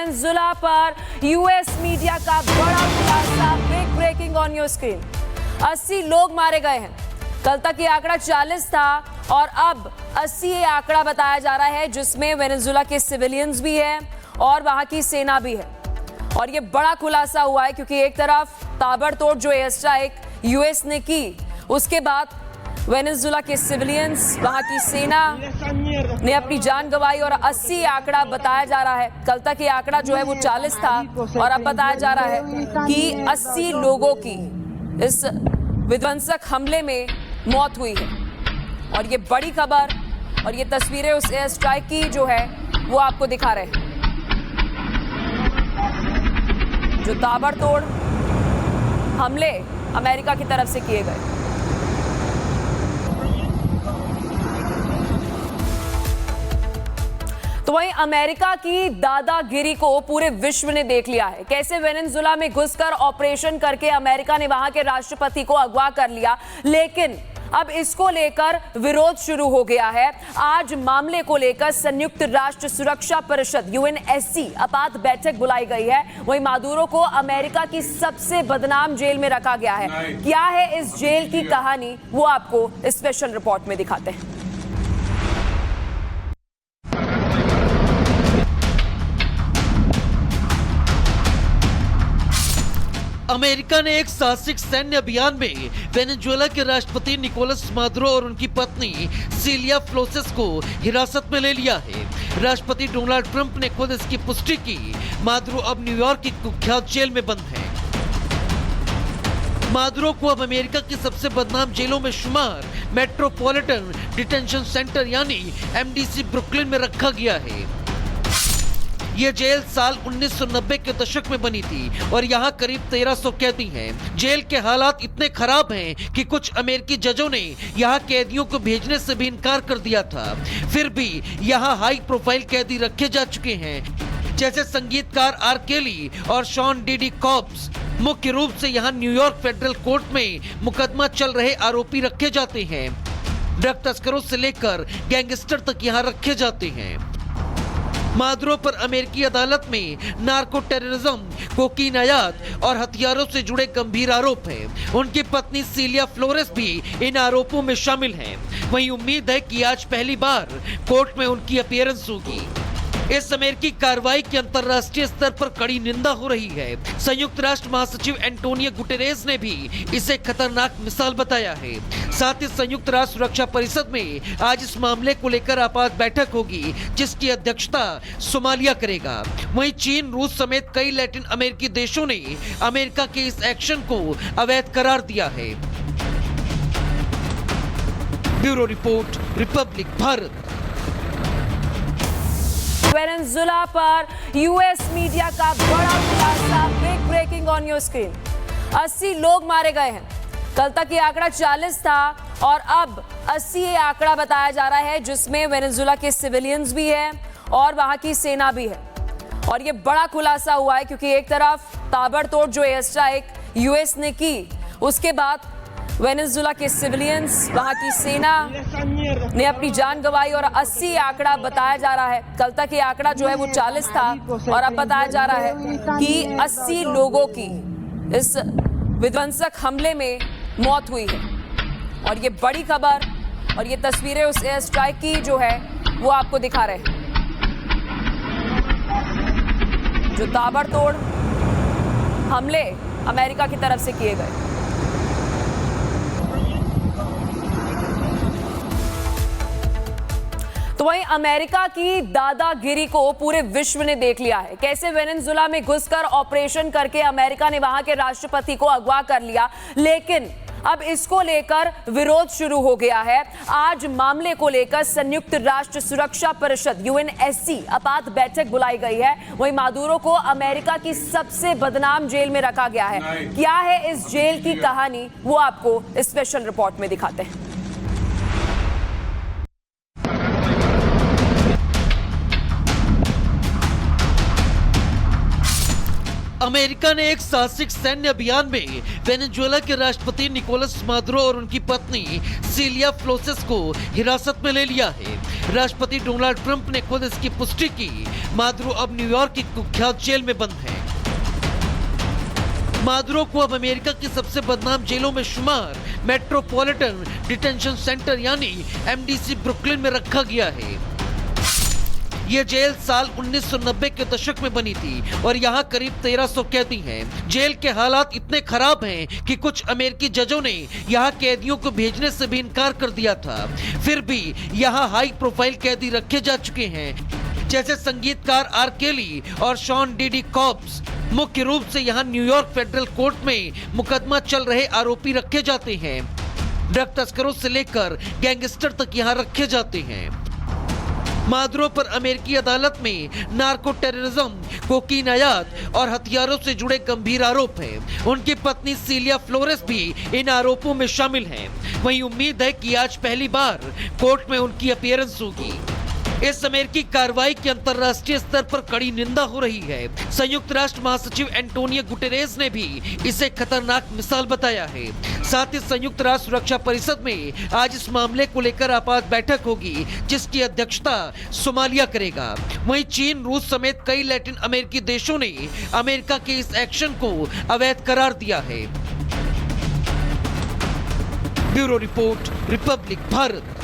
Venezuela पर US media का बड़ा खुलासा, big breaking on your screen. 80 लोग मारे गए हैं। कल तक ये आंकड़ा 40 था और अब 80 ये आंकड़ा बताया जा रहा है, जिसमें वेनेजुला के सिविलियंस भी हैं और वहां की सेना भी है। और ये बड़ा खुलासा हुआ है क्योंकि एक तरफ ताबड़तोड़ जो एयर स्ट्राइक यूएस ने की, उसके बाद वेनेजुला के सिविलियंस, वहां की सेना ने अपनी जान गंवाई और 80 आंकड़ा बताया जा रहा है। कल तक ये आंकड़ा जो है वो 40 था और अब बताया जा रहा है कि 80 लोगों की इस विध्वंसक हमले में मौत हुई है। और ये बड़ी खबर और ये तस्वीरें उस एयर स्ट्राइक की जो है वो आपको दिखा रहे हैं, जो ताबड़तोड़ हमले अमेरिका की तरफ से किए गए। तो वहीं अमेरिका की दादागिरी को पूरे विश्व ने देख लिया है। कैसे वेनेजुला में घुसकर ऑपरेशन करके अमेरिका ने वहां के राष्ट्रपति को अगवा कर लिया, लेकिन अब इसको लेकर विरोध शुरू हो गया है। आज मामले को लेकर संयुक्त राष्ट्र सुरक्षा परिषद यूएनएससी आपात बैठक बुलाई गई है। वहीं मादुरो को अमेरिका की सबसे बदनाम जेल में रखा गया है। क्या है इस जेल की कहानी, वो आपको स्पेशल रिपोर्ट में दिखाते हैं। अमेरिका ने एक साहसिक सैन्य अभियान में वेनेजुएला के राष्ट्रपति निकोलस मादुरो और उनकी पत्नी सिलिया फ्लोरेस को हिरासत में ले लिया है। राष्ट्रपति डोनाल्ड ट्रंप ने खुद इसकी पुष्टि की। मादुरो अब न्यूयॉर्क की कुख्यात जेल में बंद है। मादुरो को अब अमेरिका की सबसे बदनाम जेलों में शुमार मेट्रोपॉलिटन डिटेंशन सेंटर यानी एमडीसी ब्रुकलिन में रखा गया है। ये जेल साल 1990 के दशक में बनी थी और यहाँ करीब 1300 कैदी हैं। जेल के हालात इतने खराब हैं कि कुछ अमेरिकी जजों ने यहाँ कैदियों को भेजने से भी इनकार कर दिया था। फिर भी यहाँ हाई प्रोफाइल कैदी रखे जा चुके हैं, जैसे संगीतकार आर केली और शॉन डीडी कॉब्स। मुख्य रूप से यहाँ न्यूयॉर्क फेडरल कोर्ट में मुकदमा चल रहे आरोपी रखे जाते हैं। ड्रग तस्करों से लेकर गैंगस्टर तक यहाँ रखे जाते हैं। मादुरो पर अमेरिकी अदालत में नार्को टेररिज्म, कोकीन आयात और हथियारों से जुड़े गंभीर आरोप हैं। उनकी पत्नी सिलिया फ्लोरेस भी इन आरोपों में शामिल हैं। वहीं उम्मीद है कि आज पहली बार कोर्ट में उनकी अपीयरेंस होगी। इस अमेरिकी कार्रवाई की अंतर्राष्ट्रीय स्तर पर कड़ी निंदा हो रही है। संयुक्त राष्ट्र महासचिव एंटोनियो गुटेरेस ने भी इसे खतरनाक मिसाल बताया है। साथ ही संयुक्त राष्ट्र सुरक्षा परिषद में आज इस मामले को लेकर आपात बैठक होगी, जिसकी अध्यक्षता सोमालिया करेगा। वहीं चीन, रूस समेत कई लैटिन अमेरिकी देशों ने अमेरिका के इस एक्शन को अवैध करार दिया है। Bureau report, Republic Bharat. Venezuela पर यूएस मीडिया का बड़ा खुलासा, big breaking on your screen. 80 लोग मारे गए हैं। कल तक ये आंकड़ा 40 था और अब 80 ये आंकड़ा बताया जा रहा है, जिसमें वेनेजुला के सिविलियंस भी हैं और वहां की सेना भी है। और ये बड़ा खुलासा हुआ है क्योंकि एक तरफ ताबड़तोड़ जो एयर स्ट्राइक यूएस ने की, उसके बाद वेनेजुला के सिविलियंस, वहां की सेना ने अपनी जान गंवाई और 80 आंकड़ा बताया जा रहा है। कल तक ये आंकड़ा जो है वो 40 था और अब बताया जा रहा है कि 80 लोगों की इस विध्वंसक हमले में मौत हुई है। और ये बड़ी खबर और ये तस्वीरें उस एयर स्ट्राइक की जो है वो आपको दिखा रहे हैं, जो ताबड़तोड़ हमले अमेरिका की तरफ से किए गए। तो वहीं अमेरिका की दादागिरी को पूरे विश्व ने देख लिया है। कैसे वेनेजुला में घुसकर ऑपरेशन करके अमेरिका ने वहां के राष्ट्रपति को अगवा कर लिया, लेकिन अब इसको लेकर विरोध शुरू हो गया है। आज मामले को लेकर संयुक्त राष्ट्र सुरक्षा परिषद यूएनएससी आपात बैठक बुलाई गई है। वहीं मादुरो को अमेरिका की सबसे बदनाम जेल में रखा गया है। क्या है इस जेल की कहानी, वो आपको स्पेशल रिपोर्ट में दिखाते हैं। अमेरिका ने एक साहसिक सैन्य अभियान में वेनेजुएला के राष्ट्रपति निकोलस मादुरो और उनकी पत्नी सिलिया फ्लोरेस को हिरासत में ले लिया है। राष्ट्रपति डोनाल्ड ट्रंप ने खुद इसकी पुष्टि की। मादुरो अब न्यूयॉर्क की कुख्यात जेल में बंद है। मादुरो को अब अमेरिका की सबसे बदनाम जेलों में शुमार मेट्रोपॉलिटन डिटेंशन सेंटर यानी एमडीसी ब्रुकलिन में रखा गया है। यह जेल साल 1990 के दशक में बनी थी और यहाँ करीब 1300 कैदी हैं। जेल के हालात इतने खराब हैं कि कुछ अमेरिकी जजों ने यहाँ कैदियों को भेजने से भी इनकार कर दिया था। फिर भी यहाँ हाई प्रोफाइल कैदी रखे जा चुके हैं, जैसे संगीतकार आर केली और शॉन डीडी कॉब्स। मुख्य रूप से यहाँ न्यूयॉर्क फेडरल कोर्ट में मुकदमा चल रहे आरोपी रखे जाते हैं। ड्रग तस्करों से लेकर गैंगस्टर तक यहाँ रखे जाते हैं। मादुरो पर अमेरिकी अदालत में नार्को टेररिज्म, कोकीन आयात और हथियारों से जुड़े गंभीर आरोप हैं। उनकी पत्नी सिलिया फ्लोरेस भी इन आरोपों में शामिल हैं। वहीं उम्मीद है कि आज पहली बार कोर्ट में उनकी अपीयरेंस होगी। इस अमेरिकी कार्रवाई की अंतर्राष्ट्रीय स्तर पर कड़ी निंदा हो रही है। संयुक्त राष्ट्र महासचिव एंटोनियो गुटेरेस ने भी इसे खतरनाक मिसाल बताया है। साथ ही संयुक्त राष्ट्र सुरक्षा परिषद में आज इस मामले को लेकर आपात बैठक होगी, जिसकी अध्यक्षता सोमालिया करेगा। वहीं चीन, रूस समेत कई लैटिन अमेरिकी देशों ने अमेरिका के इस एक्शन को अवैध करार दिया है। Bureau report, Republic Bharat.